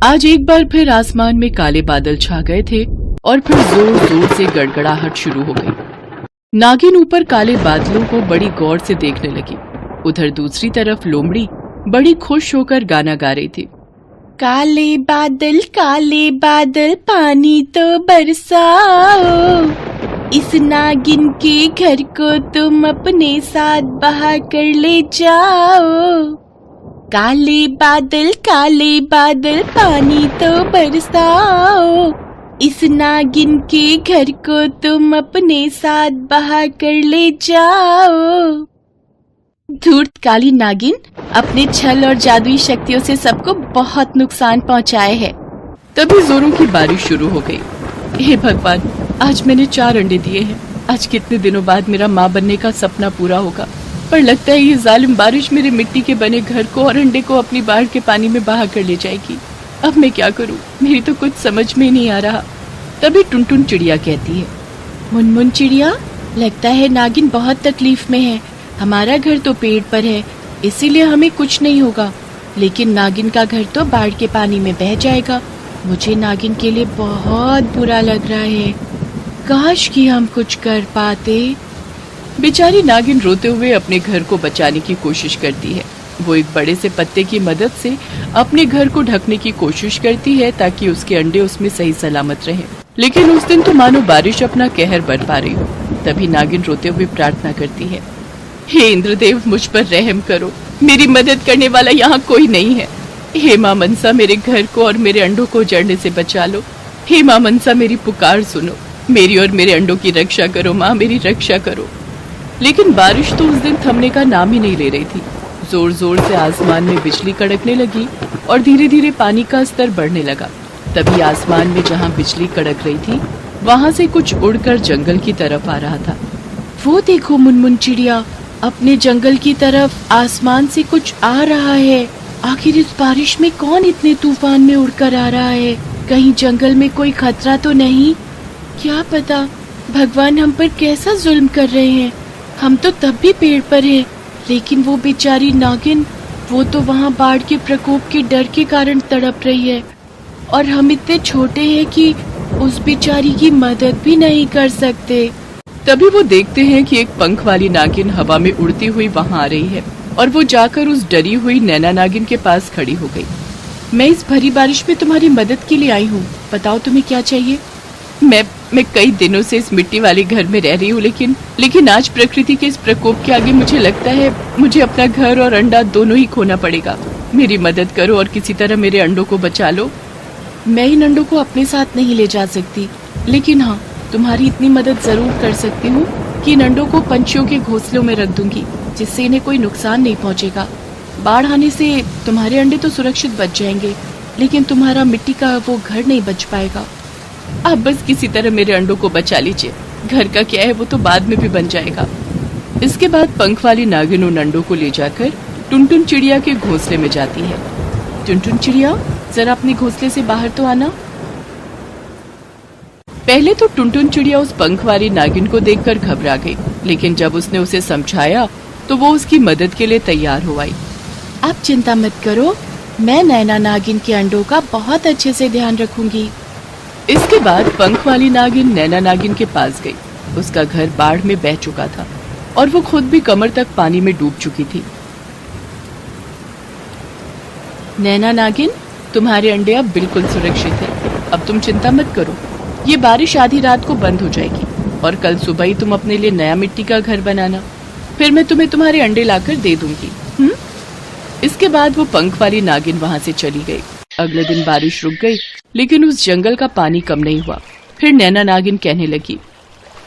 आज एक बार फिर आसमान में काले बादल छा गए थे और फिर जोर जोर से गड़गड़ाहट शुरू हो गई। नागिन ऊपर काले बादलों को बड़ी गौर से देखने लगी। उधर दूसरी तरफ लोमड़ी बड़ी खुश होकर गाना गा रही थी। काले बादल पानी तो बरसाओ, इस नागिन के घर को तुम अपने साथ बहा कर ले जाओ। काले बादल पानी तो बरसाओ, इस नागिन के घर को तुम अपने साथ बहा कर ले जाओ। धूर्त काली नागिन अपने छल और जादुई शक्तियों से सबको बहुत नुकसान पहुंचाए है। तभी जोरों की बारिश शुरू हो गई। हे भगवान, आज मैंने 4 अंडे दिए हैं। आज कितने दिनों बाद मेरा माँ बनने का सपना पूरा होगा, पर लगता है ये जालिम बारिश मेरे मिट्टी के बने घर को और अंडे को अपनी बाढ़ के पानी में बहा कर ले जाएगी। अब मैं क्या करूं? मेरी तो कुछ समझ में नहीं आ रहा। तभी टुनटुन चिड़िया कहती है, मुनमुन चिड़िया, लगता है नागिन बहुत तकलीफ में है। हमारा घर तो पेड़ पर है, इसीलिए हमें कुछ नहीं होगा, लेकिन नागिन का घर तो बाढ़ के पानी में बह जाएगा। मुझे नागिन के लिए बहुत बुरा लग रहा है। काश कि हम कुछ कर पाते। बेचारी नागिन रोते हुए अपने घर को बचाने की कोशिश करती है। वो एक बड़े से पत्ते की मदद से अपने घर को ढकने की कोशिश करती है ताकि उसके अंडे उसमें सही सलामत रहें। लेकिन उस दिन तो मानो बारिश अपना कहर बरपा रही हो। तभी नागिन रोते हुए प्रार्थना करती है, हे इंद्रदेव, मुझ पर रहम करो। मेरी मदद करने वाला यहाँ कोई नहीं है। हे माँ मनसा, मेरे घर को और मेरे अंडों को जड़ने से बचा लो। हे माँ मनसा, मेरी पुकार सुनो। मेरी और मेरे अंडों की रक्षा करो माँ, मेरी रक्षा करो। लेकिन बारिश तो उस दिन थमने का नाम ही नहीं ले रही थी। जोर जोर से आसमान में बिजली कड़कने लगी और धीरे धीरे पानी का स्तर बढ़ने लगा। तभी आसमान में जहाँ बिजली कड़क रही थी, वहाँ से कुछ उड़कर जंगल की तरफ आ रहा था। वो देखो मुनमुन चिड़िया, अपने जंगल की तरफ आसमान से कुछ आ रहा है। आखिर इस बारिश में कौन इतने तूफान में उड़कर आ रहा है? कहीं जंगल में कोई खतरा तो नहीं? क्या पता भगवान हम पर कैसा जुल्म कर रहे हैं। हम तो तब भी पेड़ पर हैं, लेकिन वो बेचारी नागिन, वो तो वहाँ बाढ़ के प्रकोप के डर के कारण तड़प रही है और हम इतने छोटे हैं कि उस बेचारी की मदद भी नहीं कर सकते। तभी वो देखते हैं कि एक पंख वाली नागिन हवा में उड़ती हुई वहाँ आ रही है और वो जाकर उस डरी हुई नैना नागिन के पास खड़ी हो गई। मैं इस भरी बारिश में तुम्हारी मदद के लिए आई हूँ, बताओ तुम्हें क्या चाहिए? मैं कई दिनों से इस मिट्टी वाले घर में रह रही हूँ, लेकिन आज प्रकृति के इस प्रकोप के आगे मुझे लगता है मुझे अपना घर और अंडा दोनों ही खोना पड़ेगा। मेरी मदद करो और किसी तरह मेरे अंडों को बचा लो। मैं इन अंडों को अपने साथ नहीं ले जा सकती, लेकिन हाँ, तुम्हारी इतनी मदद जरूर कर सकती हूँ कि इन अंडों को पंछियों के घोंसलों में रख दूंगी, जिससे इन्हें कोई नुकसान नहीं पहुँचेगा। बाढ़ आने से तुम्हारे अंडे तो सुरक्षित बच जाएंगे, लेकिन तुम्हारा मिट्टी का वो घर नहीं बच पाएगा। आप बस किसी तरह मेरे अंडों को बचा लीजिए। घर का क्या है, वो तो बाद में भी बन जाएगा। इसके बाद पंख वाली नागिन उन अंडों को ले जाकर टुनटुन चिड़िया के घोंसले में जाती है। टुनटुन चिड़िया, जरा अपने घोंसले से बाहर तो आना। पहले तो टुनटुन चिड़िया उस पंख वाली नागिन को देखकर घबरा गई, लेकिन जब उसने उसे समझाया तो वो उसकी मदद के लिए तैयार हो आई। आप चिंता मत करो, मैं नैना नागिन के अंडों का बहुत अच्छे से ध्यान रखूंगी। इसके बाद पंख वाली नागिन नैना नागिन के पास गई। उसका घर बाढ़ में बह चुका था और वो खुद भी कमर तक पानी में डूब चुकी थी। नैना नागिन, तुम्हारे अंडे अब बिल्कुल सुरक्षित हैं। अब तुम चिंता मत करो, ये बारिश आधी रात को बंद हो जाएगी और कल सुबह ही तुम अपने लिए नया मिट्टी का घर बनाना, फिर मैं तुम्हें तुम्हारे अंडे लाकर दे दूंगी। इसके बाद वो पंख वाली नागिन वहाँ से चली गई। अगले दिन बारिश रुक गई, लेकिन उस जंगल का पानी कम नहीं हुआ। फिर नैना नागिन कहने लगी,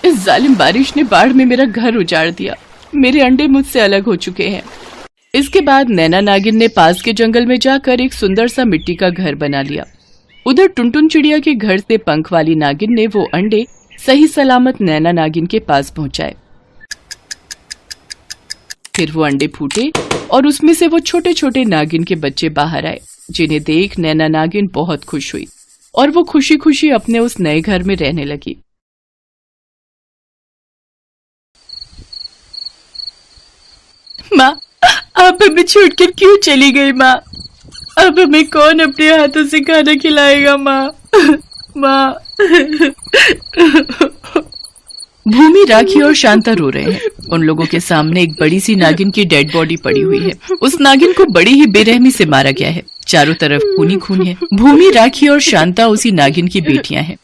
इस जालिम बारिश ने बाढ़ में मेरा घर उजाड़ दिया। मेरे अंडे मुझसे अलग हो चुके हैं। इसके बाद नैना नागिन ने पास के जंगल में जाकर एक सुंदर सा मिट्टी का घर बना लिया। उधर टुनटुन चिड़िया के घर से पंख वाली नागिन ने वो अंडे सही सलामत नैना नागिन के पास पहुंचाए। फिर वो अंडे फूटे और उसमें से वो छोटे छोटे नागिन के बच्चे बाहर आए, जिन्हें देख नैना नागिन बहुत खुश हुई और वो खुशी खुशी अपने उस नए घर में रहने लगी। माँ, आप हमें छोड़कर क्यों चली गई माँ? अब हमें कौन अपने हाथों से खाना खिलाएगा माँ? माँ। भूमि, राखी और शांता रो रहे हैं। उन लोगों के सामने एक बड़ी सी नागिन की डेड बॉडी पड़ी हुई है। उस नागिन को बड़ी ही बेरहमी से मारा गया है। चारों तरफ खून ही खून है। भूमि, राखी और शांता उसी नागिन की बेटियां हैं।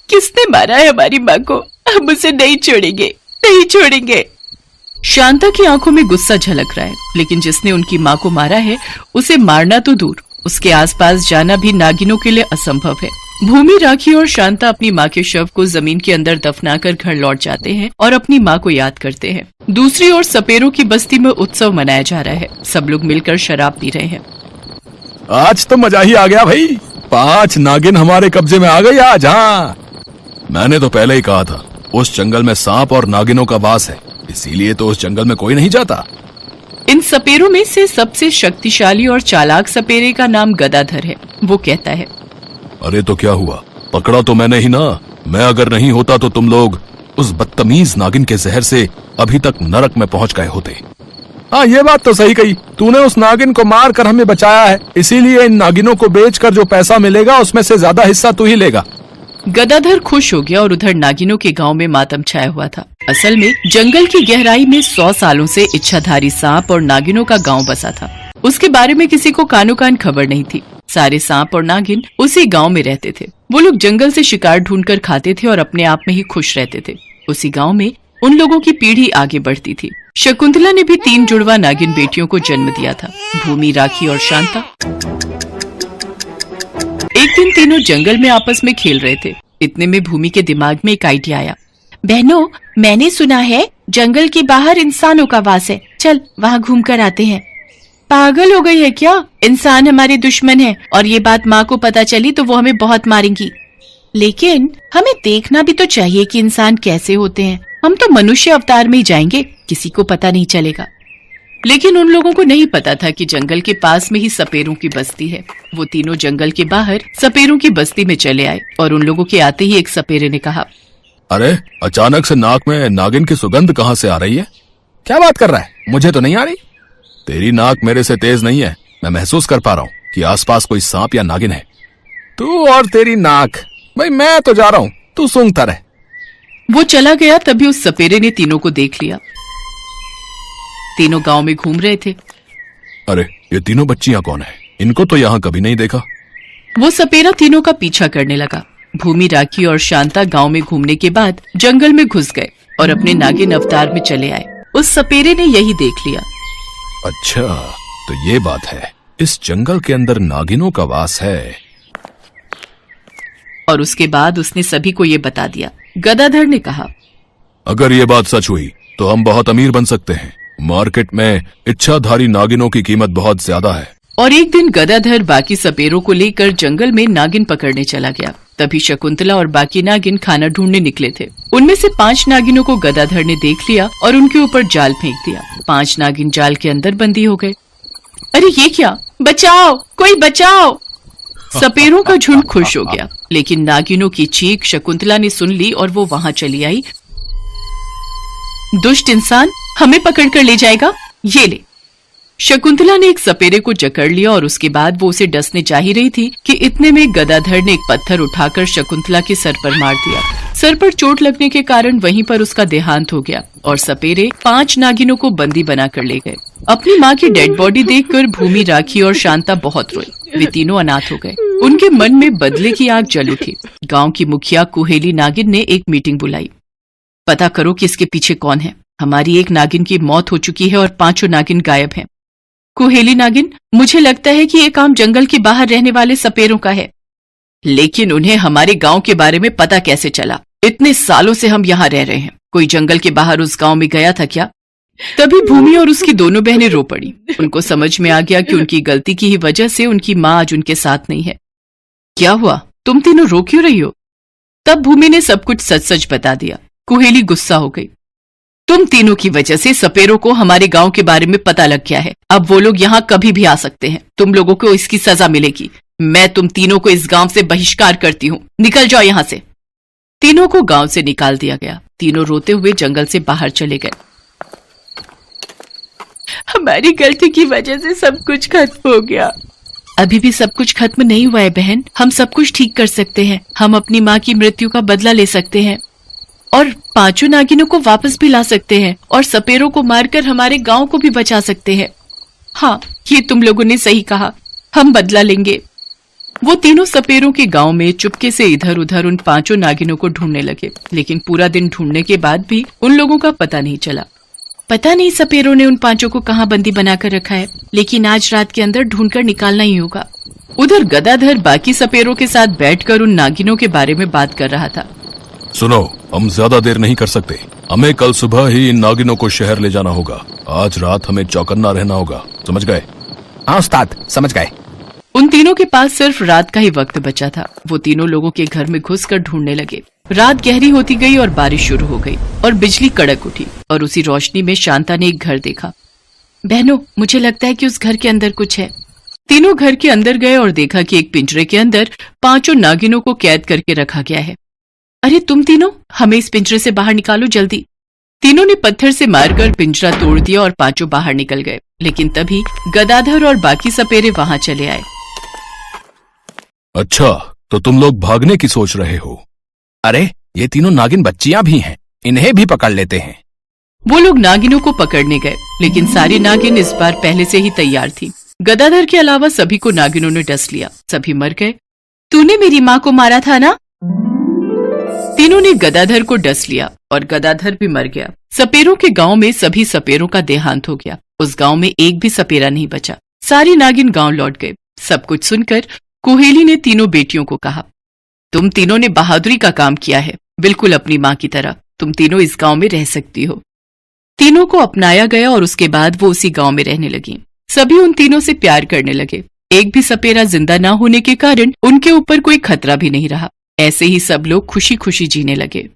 किसने मारा है हमारी माँ को? हम उसे नहीं छोड़ेंगे, नहीं छोड़ेंगे। शांता की आंखों में गुस्सा झलक रहा है, लेकिन जिसने उनकी माँ को मारा है उसे मारना तो दूर, उसके आसपास जाना भी नागिनों के लिए असंभव है। भूमि, राखी और शांता अपनी माँ के शव को जमीन के अंदर दफनाकर घर लौट जाते हैं और अपनी माँ को याद करते हैं। दूसरी ओर सपेरों की बस्ती में उत्सव मनाया जा रहा है। सब लोग मिलकर शराब पी रहे हैं। आज तो मजा ही आ गया भाई, 5 नागिन हमारे कब्जे में आ गई आज। हाँ, मैंने तो पहले ही कहा था उस जंगल में सांप और नागिनों का वास है, इसीलिए तो उस जंगल में कोई नहीं जाता। इन सपेरों में से सबसे शक्तिशाली और चालाक सपेरे का नाम गदाधर है। वो कहता है, अरे तो क्या हुआ, पकड़ा तो मैंने ही ना। मैं अगर नहीं होता तो तुम लोग उस बदतमीज नागिन के जहर से अभी तक नरक में पहुंच गए होते। हाँ, ये बात तो सही कही तूने। उस नागिन को मार कर हमें बचाया है, इसीलिए इन नागिनों को बेचकर जो पैसा मिलेगा उसमें से ज्यादा हिस्सा तू ही लेगा। गदाधर खुश हो गया और उधर नागिनों के गांव में मातम छाया हुआ था। असल में जंगल की गहराई में 100 सालों से इच्छाधारी सांप और नागिनों का गांव बसा था। उसके बारे में किसी को कानो कान खबर नहीं थी। सारे सांप और नागिन उसी गांव में रहते थे। वो लोग जंगल से शिकार ढूंढकर खाते थे और अपने आप में ही खुश रहते थे। उसी गांव में उन लोगों की पीढ़ी आगे बढ़ती थी। शकुंतला ने भी 3 जुड़वा नागिन बेटियों को जन्म दिया था, भूमि, राखी और शांता। एक दिन तीनों जंगल में आपस में खेल रहे थे। इतने में भूमि के दिमाग में एक आइडिया आया। बहनों, मैंने सुना है जंगल के बाहर इंसानों का वास है, चल वहाँ घूम कर आते हैं। पागल हो गई है क्या? इंसान हमारे दुश्मन है और ये बात माँ को पता चली तो वो हमें बहुत मारेंगी। लेकिन हमें देखना भी तो चाहिए कि इंसान कैसे होते हैं। हम तो मनुष्य अवतार में ही जाएंगे, किसी को पता नहीं चलेगा। लेकिन उन लोगों को नहीं पता था कि जंगल के पास में ही सपेरों की बस्ती है। वो तीनों जंगल के बाहर सपेरों की बस्ती में चले आए और उन लोगों के आते ही एक सपेरे ने कहा, अरे अचानक से नाक में नागिन की सुगंध कहाँ से आ रही है? क्या बात कर रहा है? मुझे तो नहीं आ रही। तेरी नाक मेरे से तेज नहीं है, मैं महसूस कर पा रहा हूँ कि आसपास कोई सांप या नागिन है। तू और तेरी नाक, भाई मैं तो जा रहा हूँ, तू सूंघता रह। वो चला गया। तभी उस सपेरे ने तीनों को देख लिया। तीनों गांव में घूम रहे थे। अरे ये तीनों बच्चियां कौन है? इनको तो यहाँ कभी नहीं देखा। वो सपेरा तीनों का पीछा करने लगा। भूमि, राखी और शांता गांव में घूमने के बाद जंगल में घुस गए और अपने नागिन अवतार में चले आए। उस सपेरे ने यही देख लिया। अच्छा, तो ये बात है, इस जंगल के अंदर नागिनों का वास है। और उसके बाद उसने सभी को ये बता दिया। गदाधर ने कहा, अगर ये बात सच हुई तो हम बहुत अमीर बन सकते हैं। मार्केट में इच्छाधारी नागिनों की कीमत बहुत ज्यादा है। और एक दिन गदाधर बाकी सपेरों को लेकर जंगल में नागिन पकड़ने चला गया। तभी शकुंतला और बाकी नागिन खाना ढूंढने निकले थे। उनमें से 5 नागिनों को गदाधर ने देख लिया और उनके ऊपर जाल फेंक दिया। 5 नागिन जाल के अंदर बंदी हो गए। अरे ये क्या? बचाओ, कोई बचाओ! सपेरों का झुंड खुश हो गया, लेकिन नागिनों की चीख शकुंतला ने सुन ली और वो वहां चली आई। दुष्ट इंसान, हमें पकड़कर ले जाएगा, ये ले। शकुंतला ने एक सपेरे को जकड़ लिया और उसके बाद वो उसे डसने जा ही रही थी कि इतने में गदाधर ने एक पत्थर उठाकर शकुंतला के सर पर मार दिया। सर पर चोट लगने के कारण वहीं पर उसका देहांत हो गया और सपेरे 5 नागिनों को बंदी बनाकर ले गए। अपनी माँ की डेड बॉडी देखकर भूमि, राखी और शांता बहुत रोई। वे तीनों अनाथ हो गए। उनके मन में बदले की आग जल उठी। गांव की मुखिया कुहेली नागिन ने एक मीटिंग बुलाई। पता करो कि इसके पीछे कौन है। हमारी एक नागिन की मौत हो चुकी है और 5 नागिन गायब हैं। कुहेली नागिन, मुझे लगता है कि ये काम जंगल के बाहर रहने वाले सपेरों का है। लेकिन उन्हें हमारे गांव के बारे में पता कैसे चला? इतने सालों से हम यहाँ रह रहे हैं। कोई जंगल के बाहर उस गांव में गया था क्या? तभी भूमि और उसकी दोनों बहनें रो पड़ी। उनको समझ में आ गया कि उनकी गलती की ही वजह से उनकी माँ आज उनके साथ नहीं है। क्या हुआ? तुम तीनों रो क्यों रही हो? तब भूमि ने सब कुछ सच सच बता दिया। कुहेली गुस्सा हो गई। तुम तीनों की वजह से सपेरों को हमारे गांव के बारे में पता लग गया है। अब वो लोग यहाँ कभी भी आ सकते हैं। तुम लोगों को इसकी सजा मिलेगी। मैं तुम तीनों को इस गांव से बहिष्कार करती हूँ। निकल जाओ यहाँ से। तीनों को गांव से निकाल दिया गया। तीनों रोते हुए जंगल से बाहर चले गए। हमारी गलती की वजह से सब कुछ खत्म हो गया। अभी भी सब कुछ खत्म नहीं हुआ है बहन। हम सब कुछ ठीक कर सकते हैं। हम अपनी माँ की मृत्यु का बदला ले सकते हैं और 5 नागिनों को वापस भी ला सकते हैं और सपेरों को मारकर हमारे गांव को भी बचा सकते हैं। हाँ, ये तुम लोगों ने सही कहा, हम बदला लेंगे। वो तीनों सपेरों के गांव में चुपके से इधर उधर उन 5 नागिनों को ढूंढने लगे, लेकिन पूरा दिन ढूंढने के बाद भी उन लोगों का पता नहीं चला। पता नहीं सपेरों ने उन 5 को कहाँ बंदी बनाकर रखा है, लेकिन आज रात के अंदर ढूंढकर निकालना ही होगा। उधर गदाधर बाकी सपेरों के साथ बैठकर उन नागिनों के बारे में बात कर रहा था। सुनो, हम ज्यादा देर नहीं कर सकते। हमें कल सुबह ही इन नागिनों को शहर ले जाना होगा। आज रात हमें चौकन्ना रहना होगा, समझ गए? हाँ उस्ताद, समझ गए। उन तीनों के पास सिर्फ रात का ही वक्त बचा था। वो तीनों लोगों के घर में घुसकर ढूंढने लगे। रात गहरी होती गई और बारिश शुरू हो गई और बिजली कड़क उठी और उसी रोशनी में शांता ने एक घर देखा। बहनों, मुझे लगता है कि उस घर के अंदर कुछ है। तीनों घर के अंदर गए और देखा कि एक पिंजरे के अंदर 5 नागिनों को कैद करके रखा गया है। अरे तुम तीनों, हमें इस पिंजरे से बाहर निकालो जल्दी। तीनों ने पत्थर से मारकर पिंजरा तोड़ दिया और 5 बाहर निकल गए, लेकिन तभी गदाधर और बाकी सपेरे वहां चले आए। अच्छा, तो तुम लोग भागने की सोच रहे हो? अरे ये तीनों नागिन बच्चियां भी हैं, इन्हें भी पकड़ लेते हैं। वो लोग नागिनों को पकड़ने गए, लेकिन सारी नागिन इस बार पहले से ही तैयार थी। गदाधर के अलावा सभी को नागिनों ने डस लिया। सभी मर गए। तूने मेरी माँ को मारा था ना? तीनों ने गदाधर को डस लिया और गदाधर भी मर गया। सपेरों के गांव में सभी सपेरों का देहांत हो गया। उस गांव में एक भी सपेरा नहीं बचा। सारी नागिन गांव लौट गए। सब कुछ सुनकर कुहेली ने तीनों बेटियों को कहा, तुम तीनों ने बहादुरी का काम किया है, बिल्कुल अपनी माँ की तरह। तुम तीनों इस गांव में रह सकती हो। तीनों को अपनाया गया और उसके बाद वो उसी गांव में रहने लगी। सभी उन तीनों से प्यार करने लगे। एक भी सपेरा जिंदा न होने के कारण उनके ऊपर कोई खतरा भी नहीं रहा। ऐसे ही सब लोग खुशी खुशी जीने लगे।